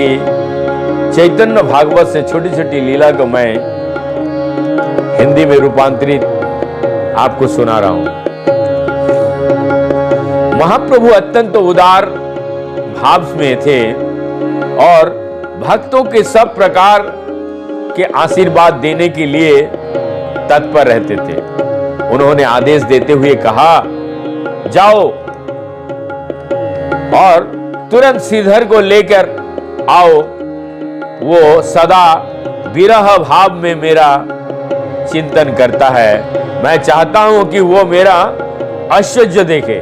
की चैतन्य भागवत से छोटी छोटी लीला को मैं हिंदी में रूपांतरित आपको सुना रहा हूं। महाप्रभु अत्यंत उदार भाव में थे और भक्तों के सब प्रकार के आशीर्वाद देने के लिए तत्पर रहते थे। उन्होंने आदेश देते हुए कहा, जाओ और तुरंत श्रीधर को लेकर आओ। वो सदा विरह भाव में मेरा चिंतन करता है। मैं चाहता हूं कि वो मेरा ऐश्वर्य देखे।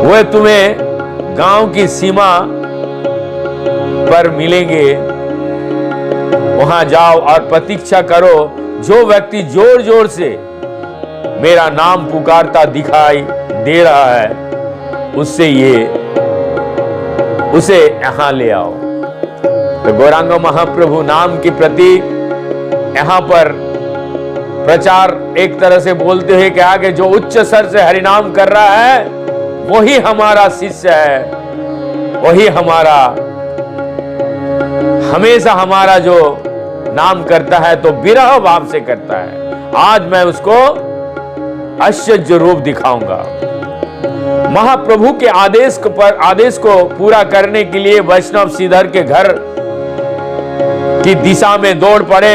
वह तुम्हें गांव की सीमा पर मिलेंगे, वहां जाओ और प्रतीक्षा करो। जो व्यक्ति जोर जोर से मेरा नाम पुकारता दिखाई दे रहा है, उसे यहां ले आओ। तो गौरांग महाप्रभु नाम के प्रति यहां पर प्रचार एक तरह से बोलते हुए कहा कि जो उच्च स्वर से हरिनाम कर रहा है वही हमारा शिष्य है, वही हमारा हमेशा हमारा जो नाम करता है तो विरह भाव से करता है। आज मैं उसको ऐश्वर्य रूप दिखाऊंगा। महाप्रभु के आदेश को पूरा करने के लिए वैष्णव श्रीधर के घर की दिशा में दौड़ पड़े।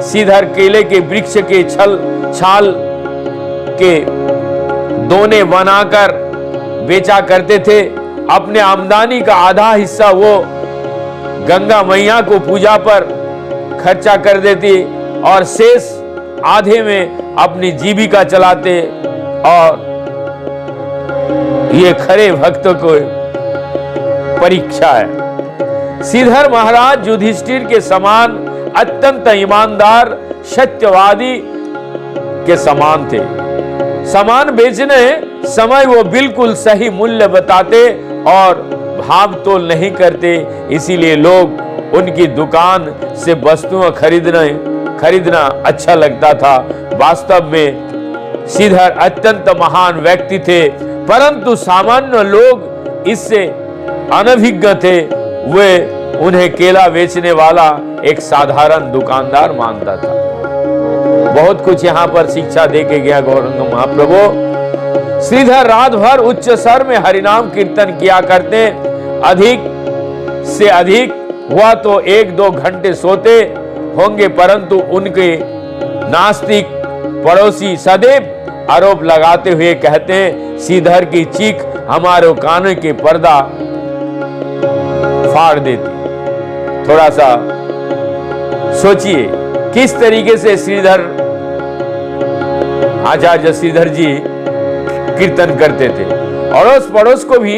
श्रीधर केले के वृक्ष के छाल के दोने बनाकर बेचा करते थे। अपने आमदनी का आधा हिस्सा वो गंगा मैया को पूजा पर खर्चा कर देती और शेष आधे में अपनी जीविका चलाते। और ये खरे भक्तों को परीक्षा है। श्रीधर महाराज युधिष्ठिर के समान अत्यंत ईमानदार सत्यवादी के समान थे। सामान बेचने समय वो बिल्कुल सही मूल्य बताते और भाव तोल नहीं करते, इसीलिए लोग उनकी दुकान से वस्तुएं खरीदना अच्छा लगता था। वास्तव में श्रीधर अत्यंत महान व्यक्ति थे, परंतु सामान्य लोग इससे अनभिज्ञ थे। वे उन्हें केला बेचने वाला एक साधारण दुकानदार मानता था। बहुत कुछ यहाँ पर शिक्षा दे के गया गौरांग महाप्रभु। श्रीधर रात भर उच्च स्वर में हरिनाम कीर्तन किया करते। अधिक से अधिक हुआ तो 1-2 घंटे सोते होंगे, परंतु उनके नास्तिक पड़ोसी सदैव आरोप लगाते हुए कहते, श्रीधर की चीख हमारे कानों के पर्दा फाड़ देती। थोड़ा सा सोचिए किस तरीके से श्रीधर आचार्य श्रीधर जी कीर्तन करते थे। अड़ोस पड़ोस को भी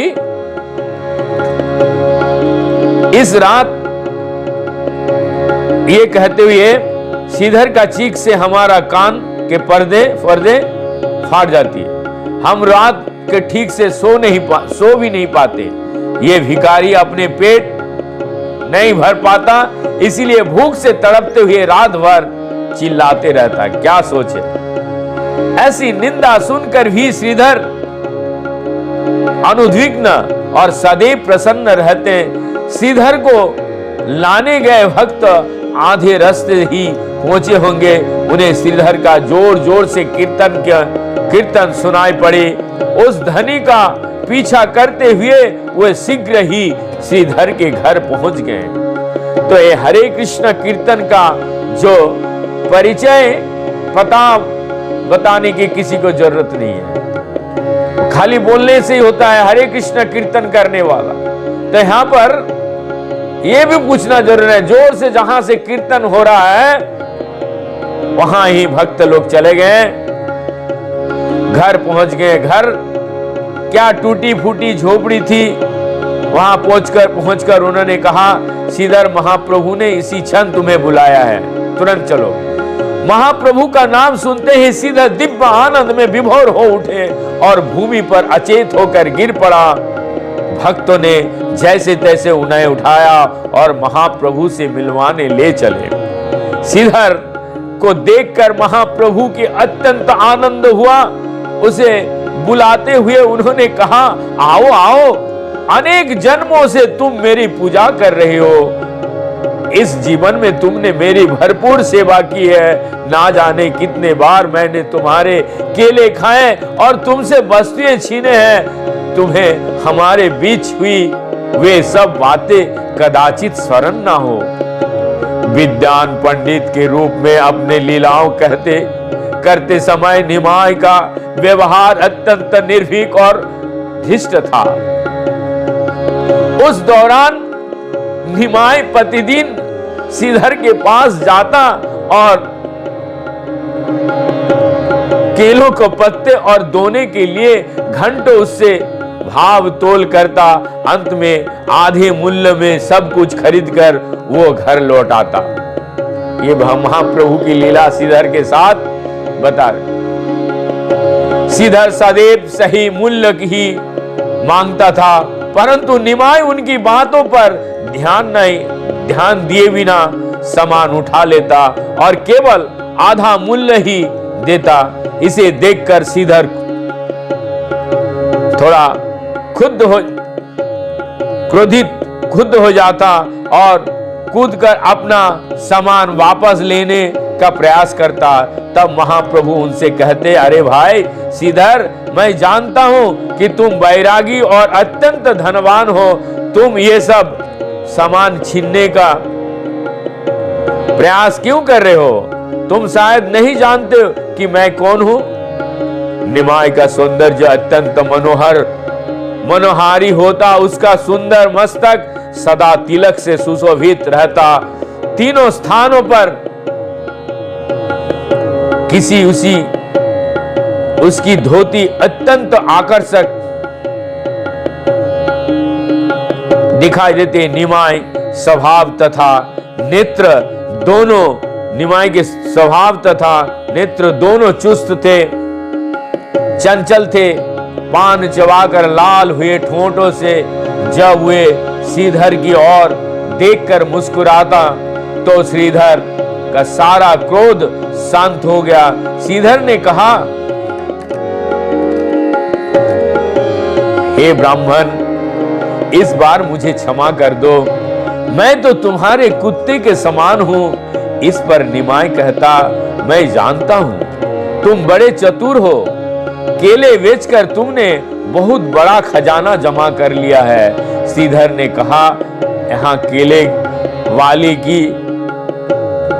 इस रात ये कहते हुए, श्रीधर का चीख से हमारा कान के पर्दे फाड़ जाती है। हम रात के ठीक से सो भी नहीं पाते। ये भिखारी अपने पेट नहीं भर पाता, इसीलिए भूख से तड़पते हुए रात भर चिल्लाते रहता। क्या सोचे। ऐसी निंदा सुनकर भी श्रीधर अनुद्विग्न और सदैव प्रसन्न रहते। श्रीधर को लाने गए भक्त आधे रास्ते ही पहुंचे होंगे, उन्हें श्रीधर का जोर जोर से कीर्तन सुनाई पड़े। उस धनी का पीछा करते हुए वे शीघ्र ही श्रीधर के घर पहुंच गए। तो ये हरे कृष्ण कीर्तन का जो परिचय पता बताने की किसी को जरूरत नहीं है, खाली बोलने से ही होता है हरे कृष्ण कीर्तन करने वाला। तो यहां पर यह भी पूछना जरूरी है, जोर से जहां से कीर्तन हो रहा है वहां ही भक्त लोग चले गए, घर पहुंच गए। घर क्या टूटी फूटी झोपड़ी थी, वहां पहुंचकर उन्होंने कहा, श्रीधर महाप्रभु ने इसी क्षण तुम्हें बुलाया है, तुरंत चलो। महाप्रभु का नाम सुनते ही श्रीधर दिव्य आनंद में विभोर हो उठे और भूमि पर अचेत होकर गिर पड़ा। भक्तों ने जैसे तैसे उन्हें उठाया और महाप्रभु से मिलवाने ले चले। श्रीधर को देखकर महाप्रभु की अत्यंत आनंद हुआ। उसे बुलाते हुए उन्होंने कहा, आओ आओ, अनेक जन्मों से तुम मेरी पूजा कर रहे हो, इस जीवन में तुमने मेरी भरपूर सेवा की है, ना जाने कितने बार मैंने तुम्हारे केले खाए और तुमसे वस्तुएं छीने हैं, तुम्हें हमारे बीच हुई वे सब बातें कदाचित स्मरण ना हो। विद्वान पंडित के रूप में अपने लीलाओं करते समय निमाय का व्यवहार अत्यंत निर्भीक और धृष्ट था। उस दौरान निमाय प्रतिदिन श्रीधर के पास जाता और केलों को पत्ते और दोने के लिए घंटों उससे भाव तोल करता। अंत में आधे मूल्य में सब कुछ खरीदकर वो घर लौट आता। ये महाप्रभु की लीला श्रीधर के साथ बता रहे। श्रीधर सदैव सही मूल्य ही मांगता था, परंतु निमाय उनकी बातों पर ध्यान दिए बिना सामान उठा लेता और केवल आधा मूल्य ही देता। इसे देखकर श्रीधर थोड़ा क्रोधित हो जाता और कूदकर अपना सामान वापस लेने का प्रयास करता। तब महाप्रभु उनसे कहते, अरे भाई श्रीधर, मैं जानता हूं कि तुम वैरागी और अत्यंत धनवान हो, तुम ये सब सामान छीनने का प्रयास क्यों कर रहे हो? तुम शायद नहीं जानते कि मैं कौन हूं। निमाय का सौंदर्य अत्यंत मनोहारी होता, उसका सुंदर मस्तक सदा तिलक से सुशोभित रहता। तीनों स्थानों पर उसकी धोती अत्यंत आकर्षक दिखाई देते। निमाय स्वभाव तथा नेत्र दोनों चुस्त थे, चंचल थे। पान चबाकर लाल हुए ठोंठों से जब वे श्रीधर की ओर देखकर मुस्कुराता तो श्रीधर का सारा क्रोध शांत हो गया। श्रीधर ने कहा, हे ब्राह्मण, इस बार मुझे क्षमा कर दो, मैं तो तुम्हारे कुत्ते के समान हूं। इस पर निमाय कहता, मैं जानता हूं तुम बड़े चतुर हो, केले बेचकर तुमने बहुत बड़ा खजाना जमा कर लिया है। श्रीधर ने कहा, यहाँ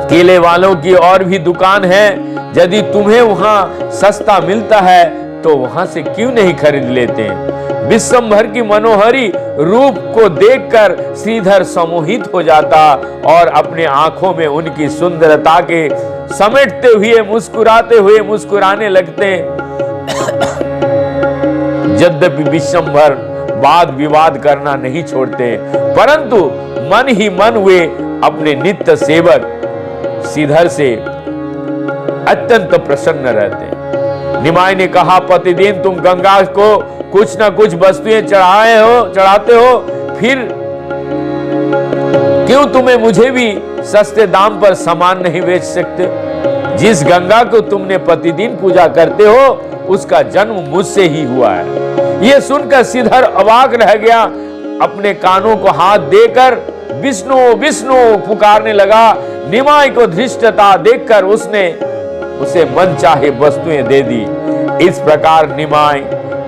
केले वालों की और भी दुकान है, यदि तुम्हें वहां सस्ता मिलता है तो वहां से क्यों नहीं खरीद लेते? विश्वंभर की मनोहरी रूप को देखकर श्रीधर सम्मोहित हो जाता और अपने आंखों में उनकी सुंदरता के समेटते हुए मुस्कुराने लगते। यद्यपि विश्वंभर वाद विवाद करना नहीं छोड़ते, परंतु मन ही मन वे अपने नित्य सेवक श्रीधर से अत्यंत प्रसन्न रहते। निमाय ने कहा, प्रतिदिन तुम गंगा को कुछ न कुछ वस्तुएं चढ़ाते हो, फिर क्यों तुम्हें मुझे भी सस्ते दाम पर सामान नहीं बेच सकते? जिस गंगा को तुमने प्रतिदिन पूजा करते हो उसका जन्म मुझसे ही हुआ है। यह सुनकर श्रीधर अवाक रह गया, अपने कानों को हाथ देकर विष्णु विष्णु पुकारने लगा। निमाय को धृष्टता देखकर उसने उसे मनचाहे वस्तुएं दे दी। इस प्रकार निमाय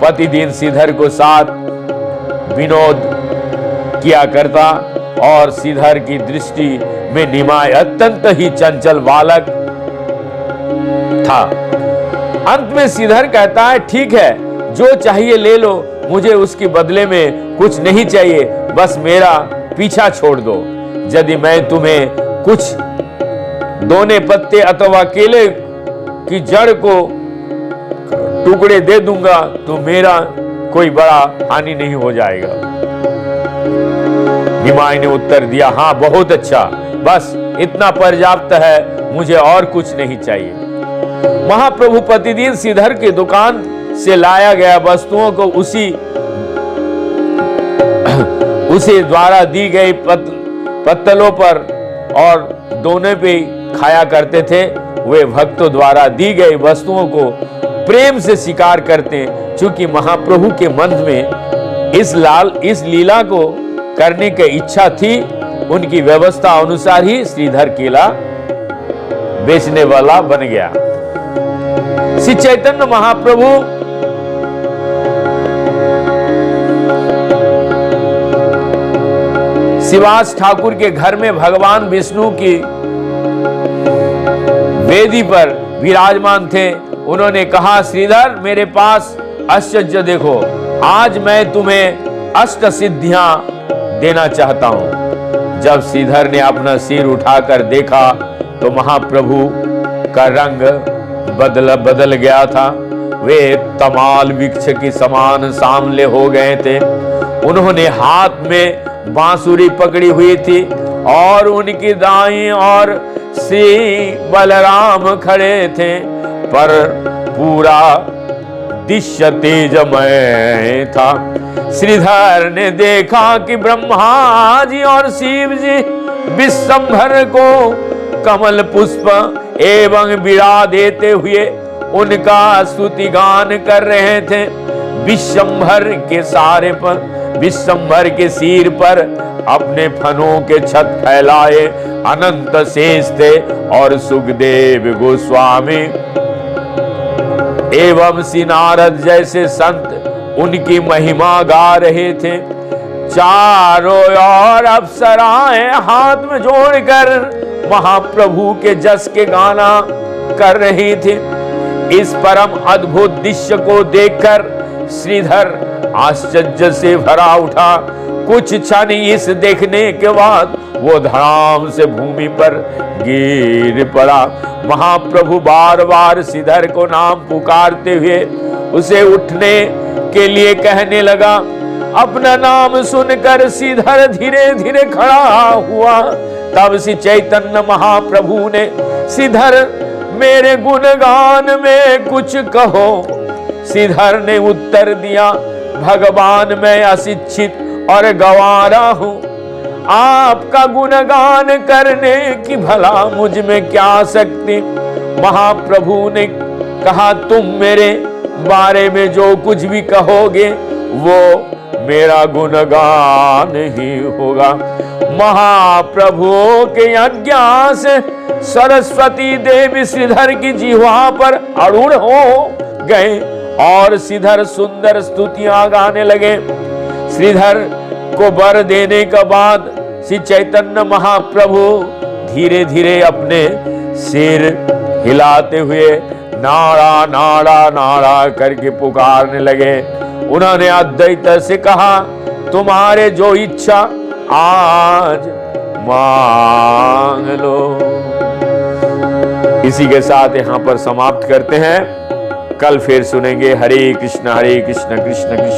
प्रतिदिन श्रीधर को साथ विनोद किया करता और श्रीधर की दृष्टि में निमाय अत्यंत ही चंचल बालक था। अंत में श्रीधर कहता है, ठीक है, जो चाहिए ले लो, मुझे उसके बदले में कुछ नहीं चाहिए, बस मेरा पीछा छोड़ दो। यदि मैं तुम्हें कुछ दोने पत्ते अथवा केले की जड़ को टुकड़े दे दूंगा तो मेरा कोई बड़ा हानि नहीं हो जाएगा। निमाय ने उत्तर दिया, हाँ बहुत अच्छा, बस इतना पर्याप्त है, मुझे और कुछ नहीं चाहिए। महाप्रभु प्रतिदिन श्रीधर की दुकान से लाया गया वस्तुओं को उसे द्वारा दी गई पत्तलों पर और दोने पे खाया करते थे। वे भक्तों द्वारा दी गई वस्तुओं को प्रेम से स्वीकार करते, चूंकि महाप्रभु के मन में इस लीला को करने की इच्छा थी, उनकी व्यवस्था अनुसार ही श्रीधर केला बेचने वाला बन गया। श्री चैतन्य महाप्रभु शिवास ठाकुर के घर में भगवान विष्णु की वेदी पर विराजमान थे। उन्होंने कहा, श्रीधर मेरे पास आश्चर्य देखो, आज मैं तुम्हें अष्ट सिद्धियां देना चाहता हूं। जब श्रीधर ने अपना सिर उठाकर देखा तो महाप्रभु का रंग बदल गया था। वे तमाल वृक्ष के समान सामले हो गए थे। उन्होंने हाथ में बांसुरी पकड़ी हुई थी और उनकी दाईं ओर श्री बलराम खड़े थे, पर पूरा दृश्य तेजमय था। श्रीधर ने देखा कि ब्रह्मा जी और शिव जी विश्वंभर को कमल पुष्प एवं बीड़ा देते हुए उनका स्तुति गान कर रहे थे। विश्वंभर के सिर पर अपने फनों के छत फैलाए अनंत शेष थे और सुखदेव गोस्वामी एवं श्री नारद जैसे संत उनकी महिमा गा रहे थे। चारों ओर अप्सराएं हाथ में जोड़कर महाप्रभु के जस के गाना कर रही थी। इस परम अद्भुत दृश्य को देखकर श्रीधर आश्चर्य से भरा उठा। कुछ क्षण इस देखने के बाद वो धड़ाम से भूमि पर गिर पड़ा। महाप्रभु बार बार श्रीधर को नाम पुकारते हुए उसे उठने के लिए कहने लगा। अपना नाम सुनकर श्रीधर धीरे धीरे खड़ा हुआ। तब श्री चैतन्य महाप्रभु ने, श्रीधर मेरे गुणगान में कुछ कहो। श्रीधर ने उत्तर दिया, भगवान मैं अशिक्षित और गंवारा हूं, आपका गुणगान करने की भला मुझ में क्या शक्ति। महाप्रभु ने कहा, तुम मेरे बारे में जो कुछ भी कहोगे वो मेरा गुणगान ही होगा। महाप्रभु के आज्ञा से सरस्वती देवी श्रीधर की जिह्वा पर अरूढ़ हो गए और श्रीधर सुंदर स्तुतियां गाने लगे। श्रीधर को वर देने के बाद श्री चैतन्य महाप्रभु धीरे धीरे अपने सिर हिलाते हुए नारा नारा नारा करके पुकारने लगे। उन्होंने अद्वैत से कहा, तुम्हारे जो इच्छा आज मांग लो। इसी के साथ यहाँ पर समाप्त करते हैं। कल फिर सुनेंगे। हरे कृष्ण कृष्ण कृष्ण।